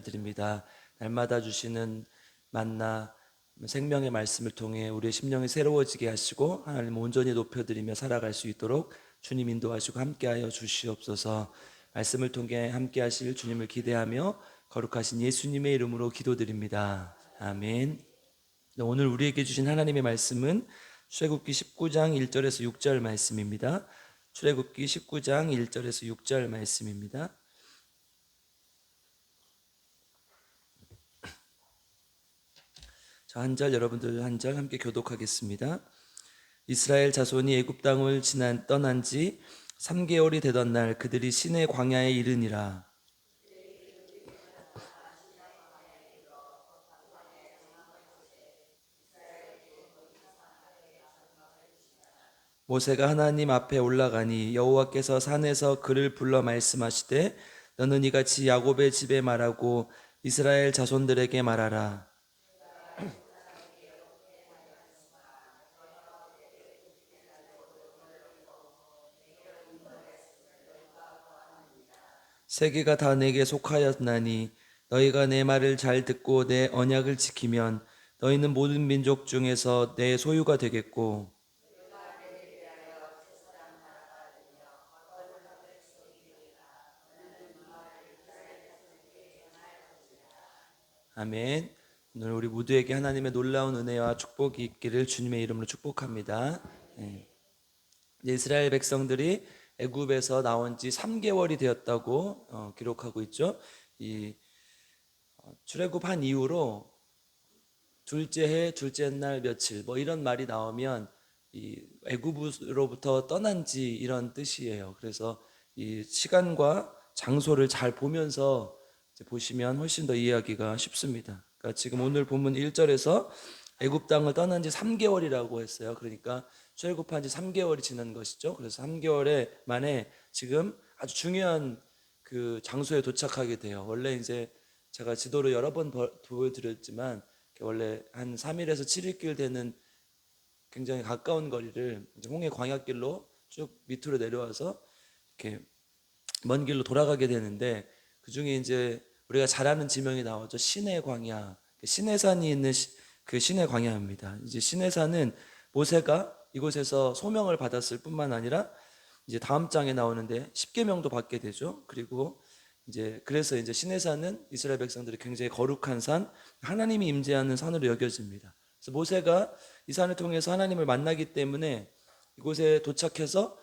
감사드립니다. 날마다 주시는 만나 생명의 말씀을 통해 우리의 심령이 새로워지게 하시고 하나님 온전히 높여드리며 살아갈 수 있도록 주님 인도하시고 함께하여 주시옵소서. 말씀을 통해 함께하실 주님을 기대하며 거룩하신 예수님의 이름으로 기도드립니다. 아멘. 오늘 우리에게 주신 하나님의 말씀은 출애굽기 19장 1절에서 6절 말씀입니다. 출애굽기 19장 1절에서 6절 말씀입니다. 저 한 절, 여러분들 한 절 함께 교독하겠습니다. 이스라엘 자손이 애굽 땅을 떠난 지 3개월이 되던 날 그들이 시내 광야에 이르니라. 모세가 하나님 앞에 올라가니 여호와께서 산에서 그를 불러 말씀하시되 너는 이같이 야곱의 집에 말하고 이스라엘 자손들에게 말하라. 세계가 다 내게 속하였나니 너희가 내 말을 잘 듣고 내 언약을 지키면 너희는 모든 민족 중에서 내 소유가 되겠고 아멘. 오늘 우리 모두에게 하나님의 놀라운 은혜와 축복이 있기를 주님의 이름으로 축복합니다. 네. 이스라엘 백성들이 애굽에서 나온 지 3개월이 되었다고 기록하고 있죠. 이 출애굽한 이후로 둘째 해, 둘째 날 며칠 뭐 이런 말이 나오면 이 애굽으로부터 떠난 지 이런 뜻이에요. 그래서 이 시간과 장소를 잘 보면서 보시면 훨씬 더 이해하기가 쉽습니다. 그러니까 지금 오늘 본문 1절에서 애굽 땅을 떠난 지 3개월이라고 했어요. 그러니까 출애굽한 지 3개월이 지난 것이죠. 그래서 3개월 만에 지금 아주 중요한 그 장소에 도착하게 돼요. 원래 이제 제가 지도를 여러 번 보여드렸지만 원래 한 3일에서 7일 되는 굉장히 가까운 거리를 홍해 광야길로 쭉 밑으로 내려와서 이렇게 먼 길로 돌아가게 되는데 그 중에 이제 우리가 잘 아는 지명이 나오죠. 시내 광야, 시내산이 있는 그 시내 광야입니다. 이제 시내산은 모세가 이곳에서 소명을 받았을 뿐만 아니라 이제 다음 장에 나오는데 십계명도 받게 되죠. 그리고 이제 그래서 이제 시내산은 이스라엘 백성들이 굉장히 거룩한 산, 하나님이 임재하는 산으로 여겨집니다. 그래서 모세가 이 산을 통해서 하나님을 만나기 때문에 이곳에 도착해서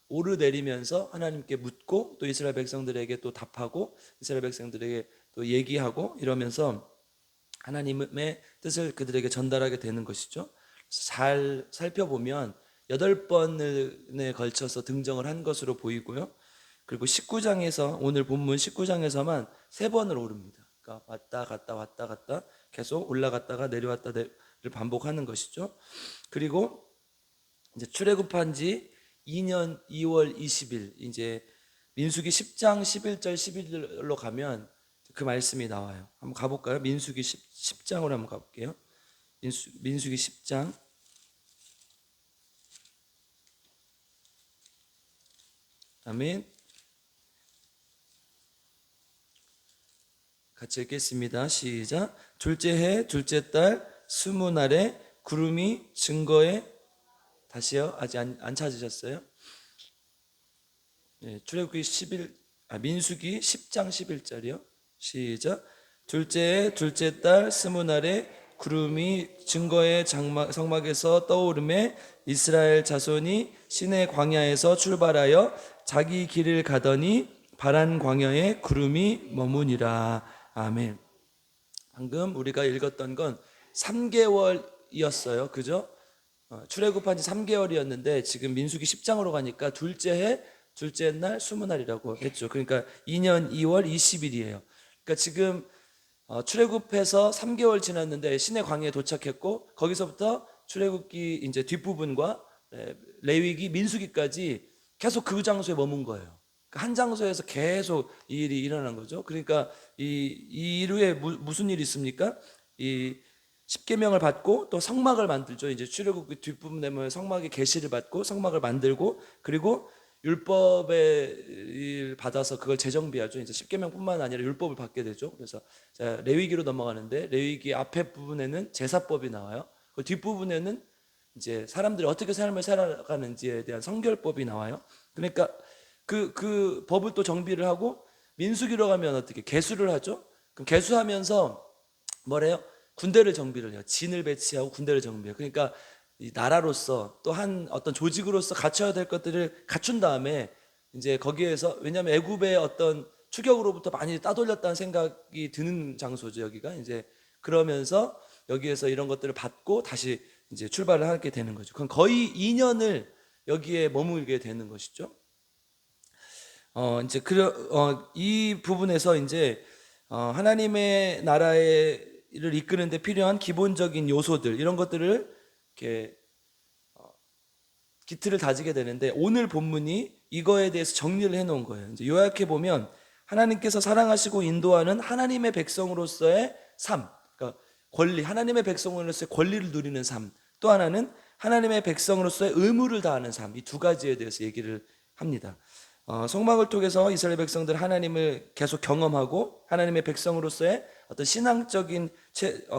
오르내리면서 하나님께 묻고 또 이스라엘 백성들에게 또 답하고 이스라엘 백성들에게 또 얘기하고 이러면서 하나님의 뜻을 그들에게 전달하게 되는 것이죠. 잘 살펴보면 8번에 걸쳐서 등정을 한 것으로 보이고요. 그리고 19장에서 오늘 본문 19장에서만 3번을 오릅니다. 그러니까 왔다 갔다 왔다 갔다 계속 올라갔다가 내려왔다를 반복하는 것이죠. 그리고 이제 출애굽한 지 2년 2월 20일 이제 민수기 10장 11절 11절로 가면 그 말씀이 나와요. 한번 가볼까요? 민수기 10장으로 한번 가볼게요. 민수기 10장 아멘. 같이 읽겠습니다. 시작. 둘째 해 둘째 달 20날에 구름이 증거에 다시요. 아직 안 찾으셨어요? 네, 출애굽기 민수기 10장 11절이요. 시작. 둘째 해 둘째 달 20날에 구름이 증거의 성막에서 떠오르매 이스라엘 자손이 시내 광야에서 출발하여 자기 길을 가더니 바란 광야에 구름이 머무니라. 아멘. 방금 우리가 읽었던 건 3개월이었어요. 그죠? 출애굽한 지 3개월이었는데 지금 민수기 10장으로 가니까 둘째 해 둘째 날 20날이라고 했죠. 그러니까 2년 2월 20일이에요. 그러니까 지금 출애굽해서 3개월 지났는데 시내 광야에 도착했고 거기서부터 출애굽기 이제 뒷부분과 레위기 민수기까지 계속 그 장소에 머문 거예요. 한 장소에서 계속 이 일이 일어난 거죠. 그러니까 이 이후에 무슨 일이 있습니까? 이 십계명을 받고 또 성막을 만들죠. 이제 출애굽기 뒷부분 되면 성막의 계시를 받고 성막을 만들고 그리고 율법을 받아서 그걸 재정비하죠. 이제 십계명뿐만 아니라 율법을 받게 되죠. 그래서 자, 레위기로 넘어가는데 레위기 앞에 부분에는 제사법이 나와요. 그 뒷부분에는 이제 사람들이 어떻게 삶을 살아가는지에 대한 성결법이 나와요. 그러니까 그 법을 또 정비를 하고 민수기로 가면 어떻게 개수를 하죠. 그럼 개수하면서 뭐래요? 군대를 정비를 해요. 진을 배치하고 군대를 정비해요. 그러니까 이 나라로서 또 한 어떤 조직으로서 갖춰야 될 것들을 갖춘 다음에 이제 거기에서, 왜냐하면 애굽의 어떤 추격으로부터 많이 따돌렸다는 생각이 드는 장소죠, 여기가. 이제 그러면서 여기에서 이런 것들을 받고 다시 이제 출발을 하게 되는 거죠. 그럼 거의 2년을 여기에 머물게 되는 것이죠. 이제 이 부분에서 이제 하나님의 나라를 이끄는 데 필요한 기본적인 요소들, 이런 것들을 이렇게 기틀을 다지게 되는데, 오늘 본문이 이거에 대해서 정리를 해 놓은 거예요. 이제 요약해 보면 하나님께서 사랑하시고 인도하는 하나님의 백성으로서의 삶, 그러니까 권리, 하나님의 백성으로서의 권리를 누리는 삶, 또 하나는 하나님의 백성으로서의 의무를 다하는 삶, 이 두 가지에 대해서 얘기를 합니다. 성막을 통해서 이스라엘 백성들 하나님을 계속 경험하고 하나님의 백성으로서의 어떤 신앙적인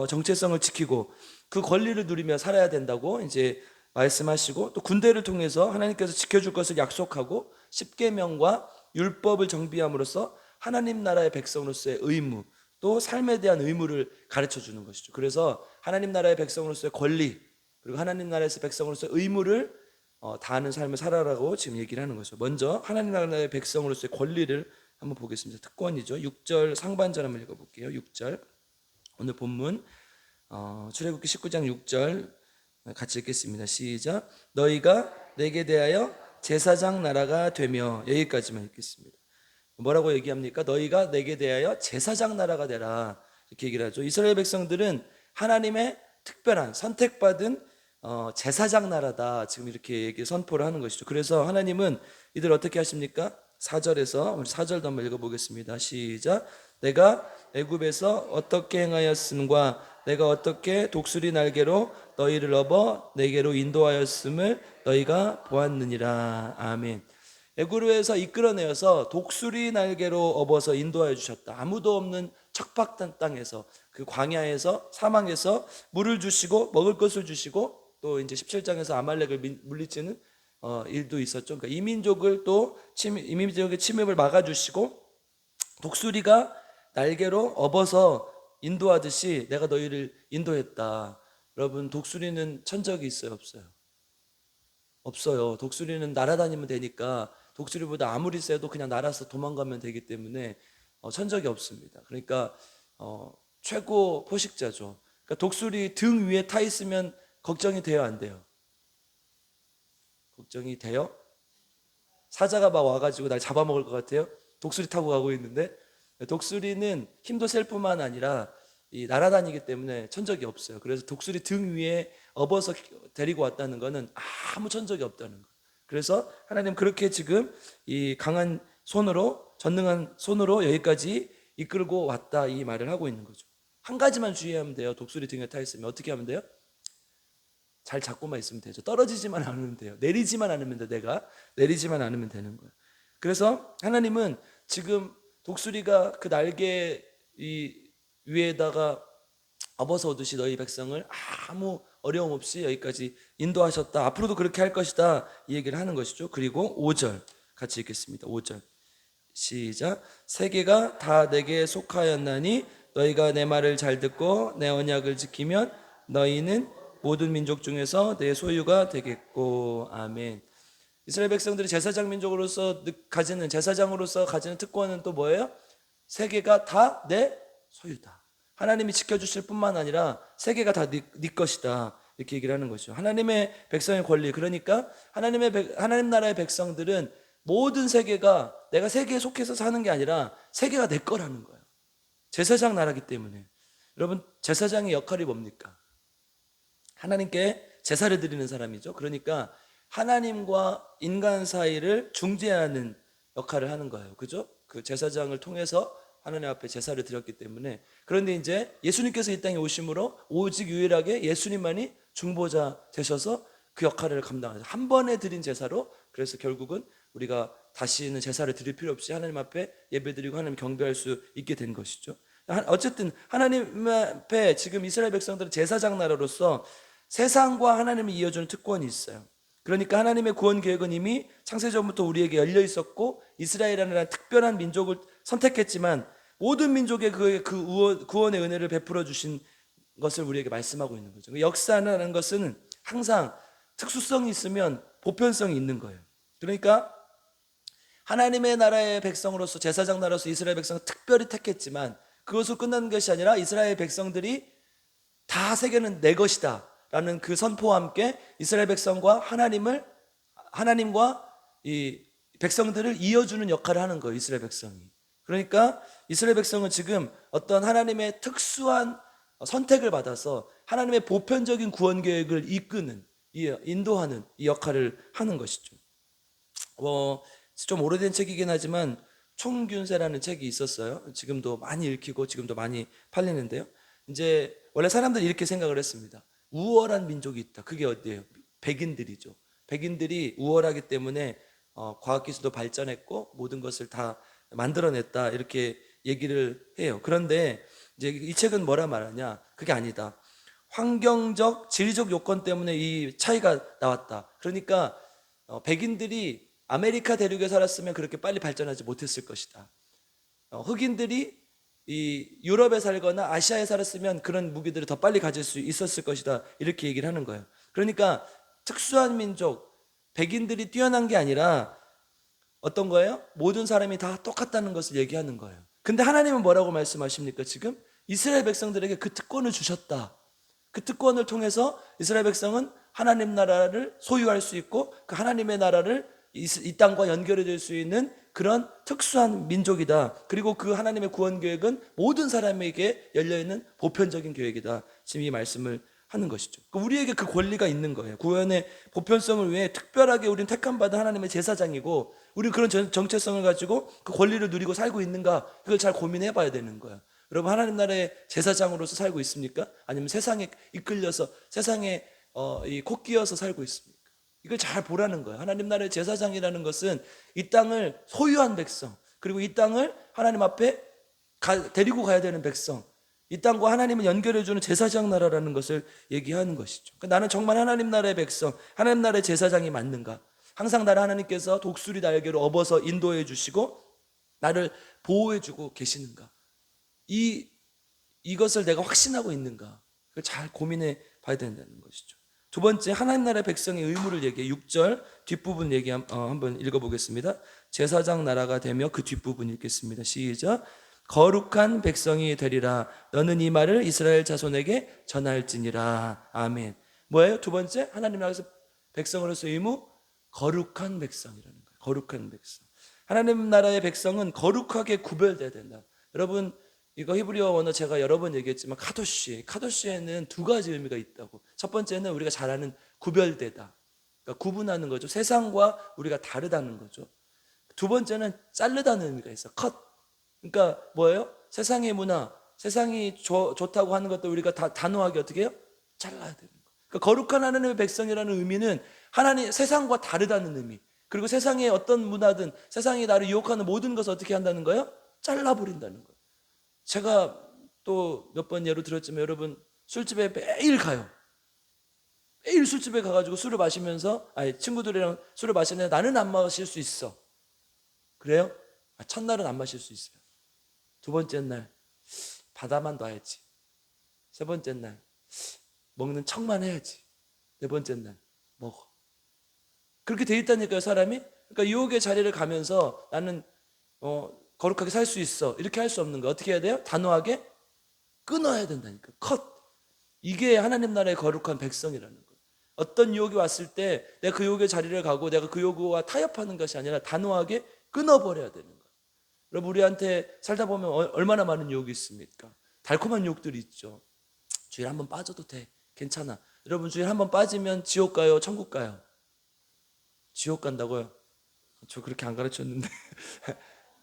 정체성을 지키고 그 권리를 누리며 살아야 된다고 이제 말씀하시고, 또 군대를 통해서 하나님께서 지켜줄 것을 약속하고 십계명과 율법을 정비함으로써 하나님 나라의 백성으로서의 의무, 또 삶에 대한 의무를 가르쳐 주는 것이죠. 그래서 하나님 나라의 백성으로서의 권리, 그리고 하나님 나라에서 백성으로서의 의무를 다하는 삶을 살아라고 지금 얘기를 하는 거죠. 먼저 하나님 나라의 백성으로서의 권리를 한번 보겠습니다. 특권이죠. 6절 상반절 한번 읽어볼게요. 6절 오늘 본문 출애굽기 19장 6절 같이 읽겠습니다. 시작. 너희가 내게 대하여 제사장 나라가 되며, 여기까지만 읽겠습니다. 뭐라고 얘기합니까? 너희가 내게 대하여 제사장 나라가 되라, 이렇게 얘기를 하죠. 이스라엘 백성들은 하나님의 특별한 선택받은 제사장 나라다, 지금 이렇게 선포를 하는 것이죠. 그래서 하나님은 이들 어떻게 하십니까? 4절에서 우리 4절도 한번 읽어보겠습니다. 시작. 내가 애굽에서 어떻게 행하였음과 내가 어떻게 독수리 날개로 너희를 업어 내게로 인도하였음을 너희가 보았느니라. 아멘. 애굽에서 이끌어내어서 독수리 날개로 업어서 인도하여 주셨다. 아무도 없는 척박한 땅에서, 그 광야에서, 사망에서 물을 주시고 먹을 것을 주시고, 또 이제 17장에서 아말렉을 물리치는 일도 있었죠. 그러니까 이민족의 침입을 막아주시고 독수리가 날개로 업어서 인도하듯이 내가 너희를 인도했다. 여러분, 독수리는 천적이 있어요, 없어요? 없어요. 독수리는 날아다니면 되니까, 독수리보다 아무리 세도 그냥 날아서 도망가면 되기 때문에 천적이 없습니다. 그러니까 최고 포식자죠. 그러니까 독수리 등 위에 타 있으면 걱정이 돼요, 안 돼요? 걱정이 돼요? 사자가 막 와가지고 날 잡아먹을 것 같아요? 독수리 타고 가고 있는데. 독수리는 힘도 셀 뿐만 아니라 날아다니기 때문에 천적이 없어요. 그래서 독수리 등 위에 업어서 데리고 왔다는 것은 아무 천적이 없다는 거. 그래서 하나님 그렇게 지금 이 강한 손으로, 전능한 손으로 여기까지 이끌고 왔다, 이 말을 하고 있는 거죠. 한 가지만 주의하면 돼요. 독수리 등에 타 있으면 어떻게 하면 돼요? 잘 잡고만 있으면 되죠. 떨어지지만 않으면 돼요. 내리지만 않으면 돼. 내가 내리지만 않으면 되는 거예요. 그래서 하나님은 지금 독수리가 그 날개 위에다가 업어서 오듯이 너희 백성을 아무 어려움 없이 여기까지 인도하셨다. 앞으로도 그렇게 할 것이다, 이 얘기를 하는 것이죠. 그리고 5절 같이 읽겠습니다. 5절 시작. 세계가 다 내게 속하였나니 너희가 내 말을 잘 듣고 내 언약을 지키면 너희는 모든 민족 중에서 내 소유가 되겠고. 아멘. 이스라엘 백성들이 제사장 민족으로서 제사장으로서 가지는 특권은 또 뭐예요? 세계가 다 내 소유다. 하나님이 지켜주실 뿐만 아니라 세계가 다 네 것이다, 이렇게 얘기를 하는 것이죠. 하나님의 백성의 권리, 그러니까 하나님 나라의 백성들은 모든 세계가 내가 세계에 속해서 사는 게 아니라 세계가 내 거라는 거예요. 제사장 나라기 때문에. 여러분, 제사장의 역할이 뭡니까? 하나님께 제사를 드리는 사람이죠. 그러니까 하나님과 인간 사이를 중재하는 역할을 하는 거예요. 그죠? 그 제사장을 통해서 하나님 앞에 제사를 드렸기 때문에. 그런데 이제 예수님께서 이 땅에 오심으로 오직 유일하게 예수님만이 중보자 되셔서 그 역할을 감당하셔서 한 번에 드린 제사로, 그래서 결국은 우리가 다시는 제사를 드릴 필요 없이 하나님 앞에 예배드리고 하나님 경배할 수 있게 된 것이죠. 어쨌든 하나님 앞에 지금 이스라엘 백성들은 제사장 나라로서 세상과 하나님을 이어주는 특권이 있어요. 그러니까 하나님의 구원 계획은 이미 창세전부터 우리에게 열려 있었고 이스라엘이라는 특별한 민족을 선택했지만 모든 민족에 그 구원의 은혜를 베풀어 주신 것을 우리에게 말씀하고 있는 거죠. 역사라는 것은 항상 특수성이 있으면 보편성이 있는 거예요. 그러니까 하나님의 나라의 백성으로서 제사장 나라로서 이스라엘 백성을 특별히 택했지만 그것으로 끝나는 것이 아니라 이스라엘 백성들이 다 세계는 내 것이다 라는 그 선포와 함께 이스라엘 백성과 하나님과 이 백성들을 이어주는 역할을 하는 거예요. 이스라엘 백성이. 그러니까 이스라엘 백성은 지금 어떤 하나님의 특수한 선택을 받아서 하나님의 보편적인 구원 계획을 이끄는, 인도하는 이 역할을 하는 것이죠. 좀 오래된 책이긴 하지만 총균세라는 책이 있었어요. 지금도 많이 읽히고 지금도 많이 팔리는데요. 이제 원래 사람들이 이렇게 생각을 했습니다. 우월한 민족이 있다. 그게 어디예요? 백인들이죠. 백인들이 우월하기 때문에 과학기술도 발전했고 모든 것을 다 만들어냈다. 이렇게 얘기를 해요. 그런데 이제 이 책은 뭐라 말하냐? 그게 아니다. 환경적, 지리적 요건 때문에 이 차이가 나왔다. 그러니까 백인들이 아메리카 대륙에 살았으면 그렇게 빨리 발전하지 못했을 것이다. 흑인들이 이 유럽에 살거나 아시아에 살았으면 그런 무기들을 더 빨리 가질 수 있었을 것이다. 이렇게 얘기를 하는 거예요. 그러니까 특수한 민족, 백인들이 뛰어난 게 아니라 어떤 거예요? 모든 사람이 다 똑같다는 것을 얘기하는 거예요. 근데 하나님은 뭐라고 말씀하십니까? 지금 이스라엘 백성들에게 그 특권을 주셨다. 그 특권을 통해서 이스라엘 백성은 하나님 나라를 소유할 수 있고 그 하나님의 나라를 이 땅과 연결해 줄 수 있는 그런 특수한 민족이다. 그리고 그 하나님의 구원 계획은 모든 사람에게 열려있는 보편적인 계획이다. 지금 이 말씀을 하는 것이죠. 우리에게 그 권리가 있는 거예요. 구원의 보편성을 위해 특별하게 우리는 택함받은 하나님의 제사장이고 우리는 그런 정체성을 가지고 그 권리를 누리고 살고 있는가 그걸 잘 고민해 봐야 되는 거야. 여러분 하나님 나라의 제사장으로서 살고 있습니까? 아니면 세상에 이끌려서 세상에 코끼어서 살고 있습니까? 이걸 잘 보라는 거예요. 하나님 나라의 제사장이라는 것은 이 땅을 소유한 백성, 그리고 이 땅을 하나님 앞에 데리고 가야 되는 백성, 이 땅과 하나님을 연결해주는 제사장 나라라는 것을 얘기하는 것이죠. 그러니까 나는 정말 하나님 나라의 백성, 하나님 나라의 제사장이 맞는가? 항상 나를 하나님께서 독수리 날개로 업어서 인도해 주시고 나를 보호해 주고 계시는가? 이것을 내가 확신하고 있는가? 그걸 잘 고민해 봐야 된다는 것이죠. 두 번째, 하나님 나라의 백성의 의무를 얘기해. 6절 뒷부분 한번 읽어보겠습니다. 제사장 나라가 되며 그 뒷부분 읽겠습니다. 시작. 거룩한 백성이 되리라. 너는 이 말을 이스라엘 자손에게 전할지니라. 아멘. 뭐예요? 두 번째, 하나님 나라에서 백성으로서 의무, 거룩한 백성이라는 거예요. 거룩한 백성. 하나님 나라의 백성은 거룩하게 구별돼야 된다. 여러분, 이거 히브리어 원어 제가 여러 번 얘기했지만 카도시에는 두 가지 의미가 있다고. 첫 번째는 우리가 잘 아는 구별되다, 그러니까 구분하는 거죠. 세상과 우리가 다르다는 거죠. 두 번째는 자르다는 의미가 있어. 컷. 그러니까 뭐예요? 세상의 문화, 세상이 좋다고 하는 것도 우리가 다 단호하게 어떻게 해요? 잘라야 되는 거예요. 그러니까 거룩한 하나님의 백성이라는 의미는 하나님 세상과 다르다는 의미, 그리고 세상의 어떤 문화든 세상이 나를 유혹하는 모든 것을 어떻게 한다는 거예요? 잘라버린다는 거예요. 제가 또 몇 번 예로 들었지만 여러분 술집에 매일 가요. 매일 술집에 가가지고 술을 마시면서 친구들이랑 술을 마시는데 나는 안 마실 수 있어. 그래요? 첫날은 안 마실 수 있어요. 두 번째 날 바다만 놔야지. 세 번째 날 먹는 척만 해야지. 네 번째 날 먹어. 그렇게 돼 있다니까요, 사람이. 그러니까 유혹의 자리를 가면서 나는 거룩하게 살 수 있어, 이렇게 할 수 없는 거 어떻게 해야 돼요? 단호하게 끊어야 된다니까. 컷. 이게 하나님 나라의 거룩한 백성이라는 거예요. 어떤 유혹이 왔을 때 내가 그 유혹의 자리를 가고 내가 그 유혹과 타협하는 것이 아니라 단호하게 끊어버려야 되는 거예요. 여러분, 우리한테 살다 보면 얼마나 많은 유혹이 있습니까? 달콤한 유혹들이 있죠. 주일 한번 빠져도 돼, 괜찮아. 여러분, 주일 한번 빠지면 지옥 가요, 천국 가요? 지옥 간다고요? 저 그렇게 안 가르쳤는데.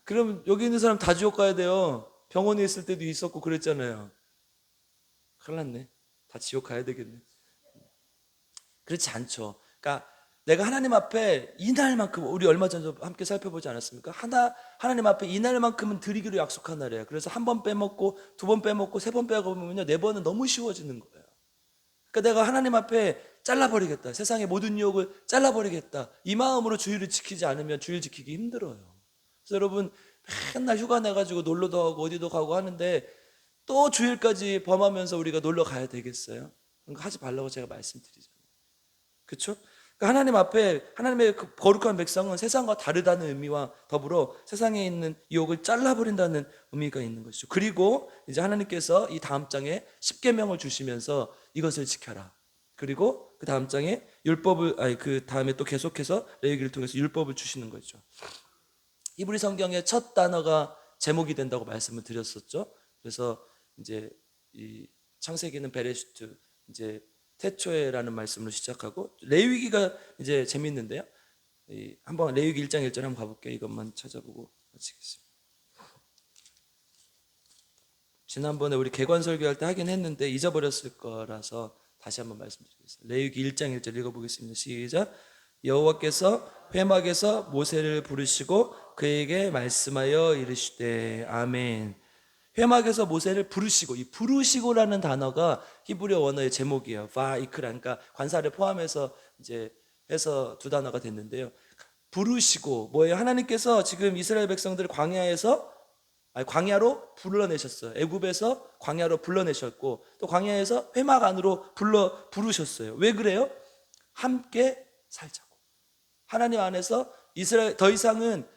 그럼 여기 있는 사람 다 지옥 가야 돼요. 병원에 있을 때도 있었고 그랬잖아요. 큰일 났네. 다 지옥 가야 되겠네. 그렇지 않죠. 그러니까 내가 하나님 앞에 이날만큼, 우리 얼마 전에 함께 살펴보지 않았습니까? 하나님 앞에 이날만큼은 드리기로 약속한 날이에요. 그래서 한 번 빼먹고, 두 번 빼먹고, 세 번 빼먹으면요, 네 번은 너무 쉬워지는 거예요. 그러니까 내가 하나님 앞에 잘라버리겠다, 세상의 모든 유혹을 잘라버리겠다, 이 마음으로 주일을 지키지 않으면 주일 지키기 힘들어요. 그래서 여러분, 맨날 휴가 내가지고 놀러도 하고 어디도 가고 하는데 또 주일까지 범하면서 우리가 놀러 가야 되겠어요? 그러니까 하지 말라고 제가 말씀드리잖아요. 그렇죠? 그러니까 하나님 앞에, 하나님의 그 거룩한 백성은 세상과 다르다는 의미와 더불어 세상에 있는 유혹을 잘라버린다는 의미가 있는 것이죠. 그리고 이제 하나님께서 이 다음 장에 십계명을 주시면서 이것을 지켜라. 그리고 그 다음 장에 그 다음에 또 계속해서 레위기를 통해서 율법을 주시는 거죠. 히브리 성경의 첫 단어가 제목이 된다고 말씀을 드렸었죠. 그래서 이제 이 창세기는 베레시트, 이제 태초에라는 말씀으로 시작하고, 레위기가 이제 재밌는데요. 한번 레위기 1장 1절 한번 가볼게요. 이것만 찾아보고 마치겠습니다. 지난번에 우리 개관 설교할 때 하긴 했는데 잊어버렸을 거라서 다시 한번 말씀드리겠습니다. 레위기 1장 1절 읽어보겠습니다. 시작. 여호와께서 회막에서 모세를 부르시고 그에게 말씀하여 이르시되. 아멘. 회막에서 모세를 부르시고, 이 부르시고라는 단어가 히브리어 원어의 제목이에요. 바이크라, 그러니까 관사를 포함해서 이제 해서 두 단어가 됐는데요. 부르시고 뭐예요? 하나님께서 지금 이스라엘 백성들을 광야로 불러내셨어요. 애굽에서 광야로 불러내셨고, 또 광야에서 회막 안으로 부르셨어요. 왜 그래요? 함께 살자고. 하나님 안에서 이스라엘 더 이상은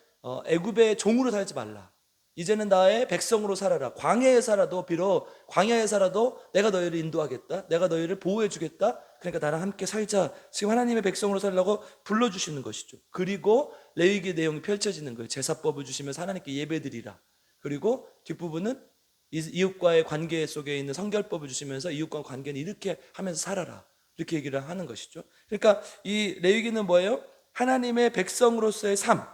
애굽의 종으로 살지 말라. 이제는 나의 백성으로 살아라. 광야에 살아도, 비록 광야에 살아도 내가 너희를 인도하겠다, 내가 너희를 보호해 주겠다, 그러니까 나랑 함께 살자. 지금 하나님의 백성으로 살라고 불러주시는 것이죠. 그리고 레위기 내용이 펼쳐지는 거예요. 제사법을 주시면서 하나님께 예배드리라. 그리고 뒷부분은 이웃과의 관계 속에 있는 성결법을 주시면서 이웃과 관계는 이렇게 하면서 살아라, 이렇게 얘기를 하는 것이죠. 그러니까 이 레위기는 뭐예요? 하나님의 백성으로서의 삶,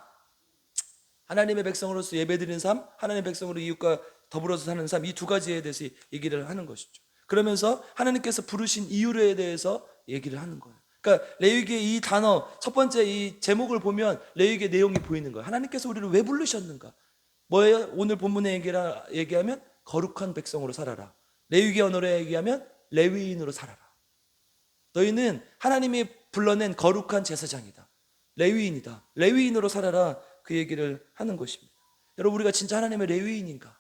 하나님의 백성으로서 예배드리는 삶, 하나님의 백성으로 이웃과 더불어서 사는 삶, 이 두 가지에 대해서 얘기를 하는 것이죠. 그러면서 하나님께서 부르신 이유에 대해서 얘기를 하는 거예요. 그러니까 레위기의 이 단어, 첫 번째 이 제목을 보면 레위기의 내용이 보이는 거예요. 하나님께서 우리를 왜 부르셨는가? 뭐예요? 오늘 본문에 얘기하면 거룩한 백성으로 살아라. 레위기 언어로 얘기하면 레위인으로 살아라. 너희는 하나님이 불러낸 거룩한 제사장이다, 레위인이다, 레위인으로 살아라, 그 얘기를 하는 것입니다. 여러분, 우리가 진짜 하나님의 레위인인가?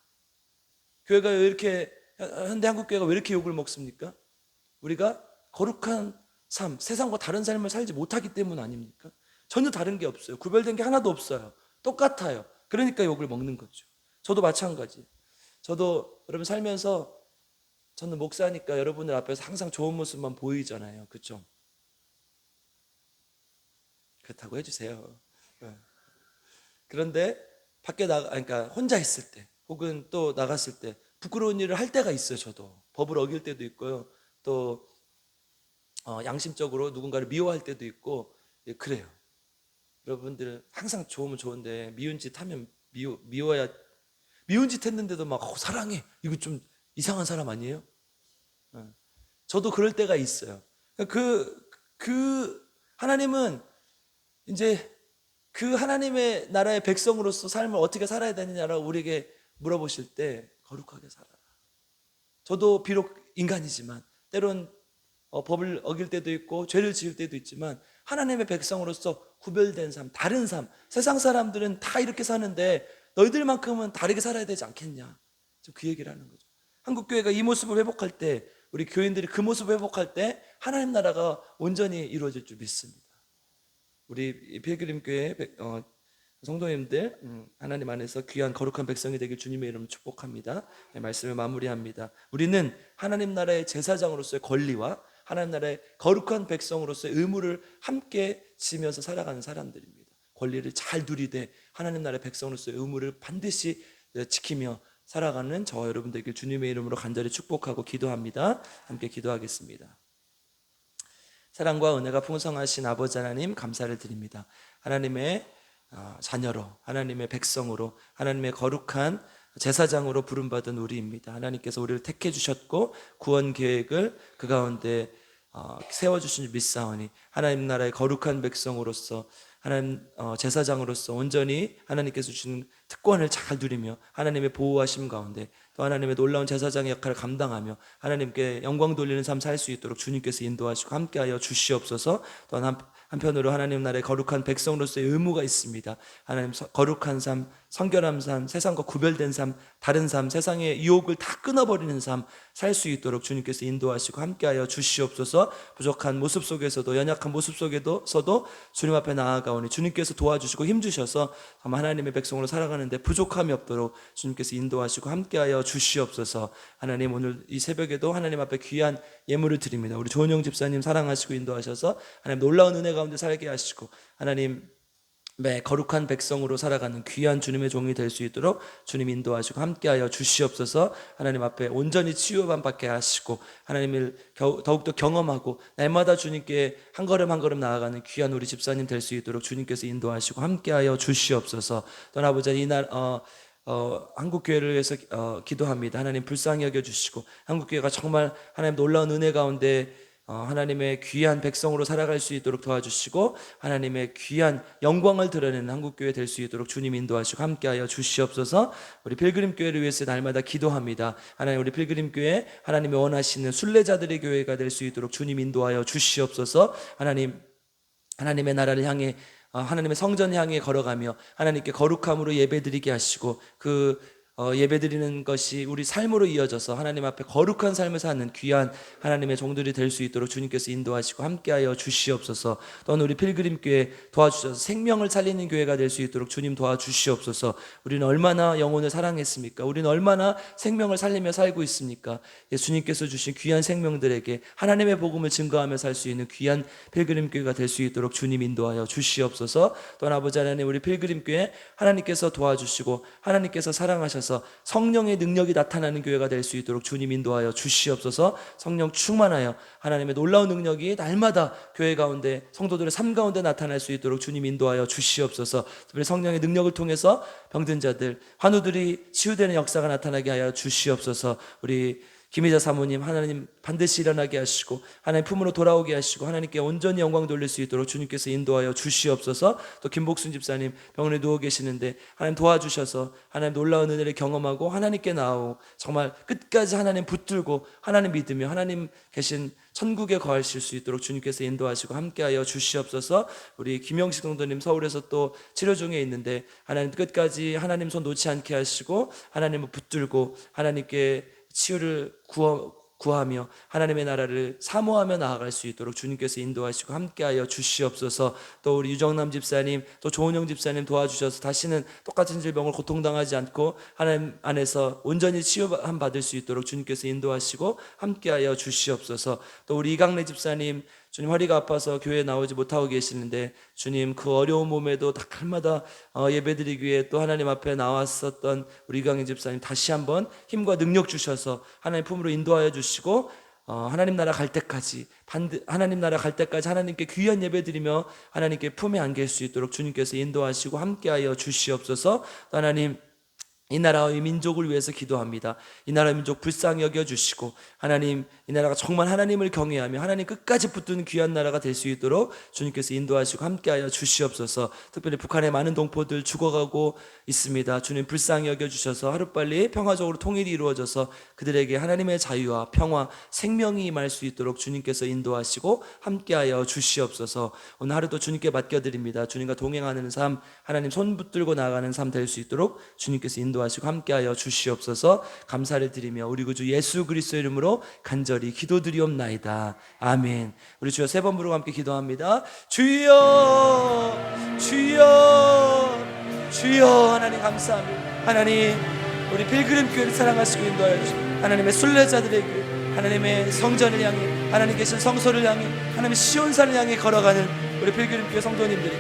교회가 왜 이렇게, 현대 한국교회가 왜 이렇게 욕을 먹습니까? 우리가 거룩한 삶, 세상과 다른 삶을 살지 못하기 때문 아닙니까? 전혀 다른 게 없어요. 구별된 게 하나도 없어요. 똑같아요. 그러니까 욕을 먹는 거죠. 저도 마찬가지. 저도 여러분 살면서, 저는 목사니까 여러분들 앞에서 항상 좋은 모습만 보이잖아요. 그렇죠? 그렇다고 해주세요. 그런데 밖에 그러니까 혼자 있을 때, 혹은 또 나갔을 때 부끄러운 일을 할 때가 있어요. 저도 법을 어길 때도 있고요. 또 양심적으로 누군가를 미워할 때도 있고, 예, 그래요. 여러분들 항상 좋으면 좋은데 미운 짓 하면 미워야, 미운 짓 했는데도 막 사랑해, 이거 좀 이상한 사람 아니에요? 저도 그럴 때가 있어요. 하나님은 이제 그 하나님의 나라의 백성으로서 삶을 어떻게 살아야 되느냐라고 우리에게 물어보실 때 거룩하게 살아라. 저도 비록 인간이지만 때론 법을 어길 때도 있고 죄를 지을 때도 있지만 하나님의 백성으로서 구별된 삶, 다른 삶, 세상 사람들은 다 이렇게 사는데 너희들만큼은 다르게 살아야 되지 않겠냐, 그 얘기를 하는 거죠. 한국교회가 이 모습을 회복할 때, 우리 교인들이 그 모습을 회복할 때 하나님 나라가 온전히 이루어질 줄 믿습니다. 우리 필그림교회 성도님들, 하나님 안에서 귀한 거룩한 백성이 되길 주님의 이름으로 축복합니다. 말씀을 마무리합니다. 우리는 하나님 나라의 제사장으로서의 권리와 하나님 나라의 거룩한 백성으로서의 의무를 함께 지면서 살아가는 사람들입니다. 권리를 잘 누리되 하나님 나라의 백성으로서의 의무를 반드시 지키며 살아가는 저와 여러분들에게 주님의 이름으로 간절히 축복하고 기도합니다. 함께 기도하겠습니다. 사랑과 은혜가 풍성하신 아버지 하나님, 감사를 드립니다. 하나님의 자녀로, 하나님의 백성으로, 하나님의 거룩한 제사장으로 부름받은 우리입니다. 하나님께서 우리를 택해 주셨고 구원 계획을 그 가운데 세워주신 줄 믿사오니 하나님 나라의 거룩한 백성으로서 하나님 제사장으로서 온전히 하나님께서 주신 특권을 잘 누리며 하나님의 보호하심 가운데 또 하나님의 놀라운 제사장의 역할을 감당하며 하나님께 영광 돌리는 삶 살 수 있도록 주님께서 인도하시고 함께하여 주시옵소서. 또한 한편으로 하나님 나라의 거룩한 백성으로서의 의무가 있습니다. 하나님 거룩한 삶, 성결한 삶, 세상과 구별된 삶, 다른 삶, 세상의 유혹을 다 끊어버리는 삶 살 수 있도록 주님께서 인도하시고 함께하여 주시옵소서. 부족한 모습 속에서도 연약한 모습 속에서도 주님 앞에 나아가오니 주님께서 도와주시고 힘주셔서 하나님의 백성으로 살아가는데 부족함이 없도록 주님께서 인도하시고 함께하여 주시옵소서. 하나님 오늘 이 새벽에도 하나님 앞에 귀한 예물을 드립니다. 우리 조은영 집사님 사랑하시고 인도하셔서 하나님 놀라운 은혜 가운데 살게 하시고 하나님 거룩한 백성으로 살아가는 귀한 주님의 종이 될 수 있도록 주님 인도하시고 함께하여 주시옵소서. 하나님 앞에 온전히 치유만 받게 하시고 하나님을 더욱더 경험하고 날마다 주님께 한 걸음 한 걸음 나아가는 귀한 우리 집사님 될 수 있도록 주님께서 인도하시고 함께하여 주시옵소서. 또 아버지 이날 한국교회를 위해서 기도합니다. 하나님 불쌍히 여겨주시고 한국교회가 정말 하나님 놀라운 은혜 가운데 하나님의 귀한 백성으로 살아갈 수 있도록 도와주시고 하나님의 귀한 영광을 드러내는 한국교회 될 수 있도록 주님 인도하시고 함께하여 주시옵소서. 우리 필그림교회를 위해서 날마다 기도합니다. 하나님 우리 필그림교회 하나님이 원하시는 순례자들의 교회가 될 수 있도록 주님 인도하여 주시옵소서. 하나님의 나라를 향해 하나님의 성전 향해 걸어가며 하나님께 거룩함으로 예배드리게 하시고 예배드리는 것이 우리 삶으로 이어져서 하나님 앞에 거룩한 삶을 사는 귀한 하나님의 종들이 될 수 있도록 주님께서 인도하시고 함께하여 주시옵소서. 또한 우리 필그림교회 도와주셔서 생명을 살리는 교회가 될 수 있도록 주님 도와주시옵소서. 우리는 얼마나 영혼을 사랑했습니까? 우리는 얼마나 생명을 살리며 살고 있습니까? 예수님께서 주신 귀한 생명들에게 하나님의 복음을 증거하며 살 수 있는 귀한 필그림교회가 될 수 있도록 주님 인도하여 주시옵소서. 또한 아버지 하나님 우리 필그림교회 하나님께서 도와주시고 하나님께서 사랑하셔서 성령의 능력이 나타나는 교회가 될 수 있도록 주님 인도하여 주시옵소서. 성령 충만하여 하나님의 놀라운 능력이 날마다 교회 가운데 성도들의 삶 가운데 나타날 수 있도록 주님 인도하여 주시옵소서. 특별히 성령의 능력을 통해서 병든 자들, 환우들이 치유되는 역사가 나타나게 하여 주시옵소서. 우리 김희자 사모님 하나님 반드시 일어나게 하시고 하나님 품으로 돌아오게 하시고 하나님께 온전히 영광 돌릴 수 있도록 주님께서 인도하여 주시옵소서. 또 김복순 집사님 병원에 누워 계시는데 하나님 도와주셔서 하나님 놀라운 은혜를 경험하고 하나님께 나오고 정말 끝까지 하나님 붙들고 하나님 믿으며 하나님 계신 천국에 거하실 수 있도록 주님께서 인도하시고 함께하여 주시옵소서. 우리 김영식 성도님 서울에서 또 치료 중에 있는데 하나님 끝까지 하나님 손 놓지 않게 하시고 하나님을 붙들고 하나님께 치유를 구하며 하나님의 나라를 사모하며 나아갈 수 있도록 주님께서 인도하시고 함께하여 주시옵소서. 또 우리 유정남 집사님 또 조은영 집사님 도와주셔서 다시는 똑같은 질병을 고통당하지 않고 하나님 안에서 온전히 치유함 받을 수 있도록 주님께서 인도하시고 함께하여 주시옵소서. 또 우리 이강래 집사님 주님 허리가 아파서 교회에 나오지 못하고 계시는데 주님 그 어려운 몸에도 날마다 예배드리기 위해 또 하나님 앞에 나왔었던 우리 이강래 집사님 다시 한번 힘과 능력 주셔서 하나님 품으로 인도하여 주시고 하나님 나라 갈 때까지 하나님 나라 갈 때까지 하나님께 귀한 예배드리며 하나님께 품에 안길 수 있도록 주님께서 인도하시고 함께하여 주시옵소서. 하나님 이 나라와 이 민족을 위해서 기도합니다. 이 나라 민족 불쌍히 여겨주시고 하나님 이 나라가 정말 하나님을 경외하며 하나님 끝까지 붙드는 귀한 나라가 될 수 있도록 주님께서 인도하시고 함께하여 주시옵소서. 특별히 북한의 많은 동포들 죽어가고 있습니다. 주님 불쌍히 여겨주셔서 하루빨리 평화적으로 통일이 이루어져서 그들에게 하나님의 자유와 평화 생명이 임할 수 있도록 주님께서 인도하시고 함께하여 주시옵소서. 오늘 하루도 주님께 맡겨드립니다. 주님과 동행하는 삶 하나님 손 붙들고 나아가는 삶 될 수 있도록 주님께서 인도하시고 함께하여 주시옵소서. 감사를 드리며 우리 구주 예수 그리스도의 이름으로 간절히 기도드리옵나이다. 아멘. 우리 주여 세 번 부르고 함께 기도합니다. 주여 주여 주여. 하나님 감사합니다. 하나님 우리 필그림교회를 사랑하시고 인도하여 주시고 하나님의 순례자들에게 하나님의 성전을 향해 하나님 계신 성소를 향해 하나님의 시온산을 향해 걸어가는 우리 필그림교회 성도님들이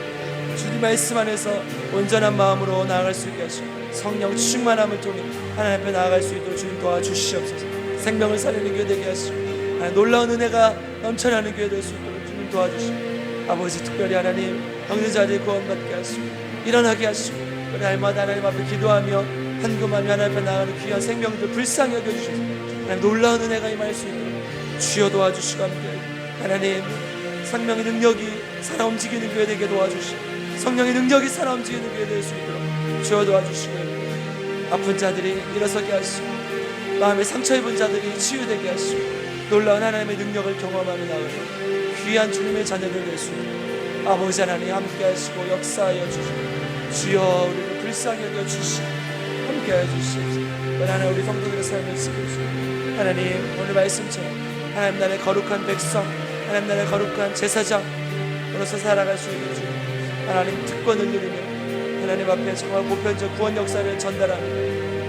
주님 말씀 안에서 온전한 마음으로 나아갈 수 있게 하시고 성령 충만함을 통해 하나님 앞에 나아갈 수 있도록 주님 도와주시옵소서. 생명을 살리는 교회 되게 하시고 하나님 놀라운 은혜가 넘쳐나는 교회 될 수 있도록 주님 도와주시고 아버지 특별히 하나님 병든 자들이 구원받게 하시고 일어나게 하시고 날마다 하나님 앞에 기도하며 한금하며 하나님 앞에 나아가는 귀한 생명들 불쌍히 여겨주셔서 하나님 놀라운 은혜가 임할 수 있도록 주여 도와주시고 함께 하나님, 성령의 능력이 살아 움직이는 교회 되게 도와주시고 성령의 능력이 살아 움직이는 교회 될 수 있도록 주여 도와주시고, 아픈 자들이 일어서게 하시고 마음에 상처 입은 자들이 치유되게 하시고 놀라운 하나님의 능력을 경험하며 나가는 귀한 주님의 자녀들 될 수 있도록 아버지 하나님 함께 하시고 역사하여 주시고 주여 우리를 불쌍히 여겨 주시고 함께 하여 주시옵소서. 하나님, 우리 성도들의 삶을 지켜주시고 하나님, 오늘 말씀처럼 하나님 나라의 거룩한 백성, 하나님 나라의 거룩한 제사장으로서 살아갈 수 있는 주, 하나님 특권을 누리며 하나님 앞에 정말 보편적 구원 역사를 전달하며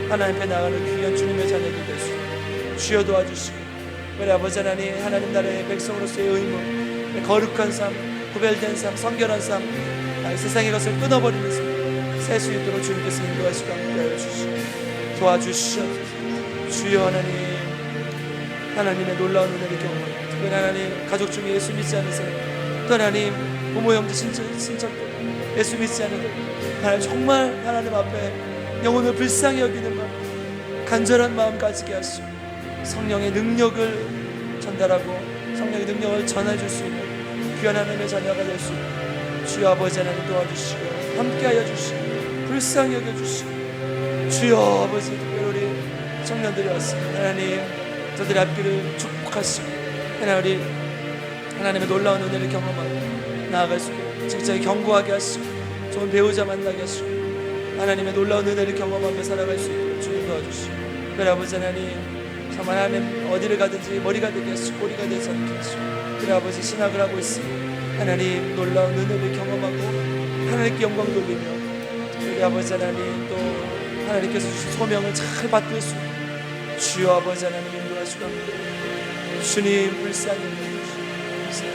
하나님 앞에 나가는 귀한 주님의 자녀들 될 수 있도록 주여 도와주시고, 우리 아버지 하나님, 하나님 나라의 백성으로서의 의무, 거룩한 삶, 구별된 삶, 성결한 삶, 세상의 것을 끊어버리는 삶 살 수 있도록 주님께서 인도하시고 함께하여 주시고 도와주시옵소서. 주여 하나님, 하나님의 놀라운 은혜를 경험합니다. 특별히 하나님, 가족 중에 예수 믿지 않은 사람, 또 하나님 부모 형제 친척들 예수 믿지 않는 하나님, 정말 하나님 앞에 영혼을 불쌍히 여기는 마음, 간절한 마음 가지게 하시고 성령의 능력을 전달하고 성령의 능력을 전해줄 수 있는 귀한 하나님의 자녀가 될 수 있는 주여 아버지 하나님 도와주시고 함께하여 주시고 불쌍히 여겨주시고 주여 아버지, 특별히 우리 청년들이 왔습니다. 하나님, 저들의 앞길을 축복하시고 하나님, 하나님의 놀라운 은혜를 경험하고 나아갈 수 있게 직장에 견고하게 하시고 좋은 배우자 만나게 하시고 하나님의 놀라운 은혜를 경험하며 살아갈 수 있도록 주님 도와주시고, 그래 아버지 하나님, 정말 하나님 어디를 가든지 머리가 되게 하시고 꼬리가 되지 않게 하시고, 그래 아버지 신학을 하고 있습니다. 하나님 놀라운 은혜를 경험하고 하나님께 영광 돌리며, 그래 아버지 하나님 또 하나님께서 주신 소명을 잘 받들 수 있는 주여 아버지 하나님 인도하시고 주님 불쌍히 여겨주시고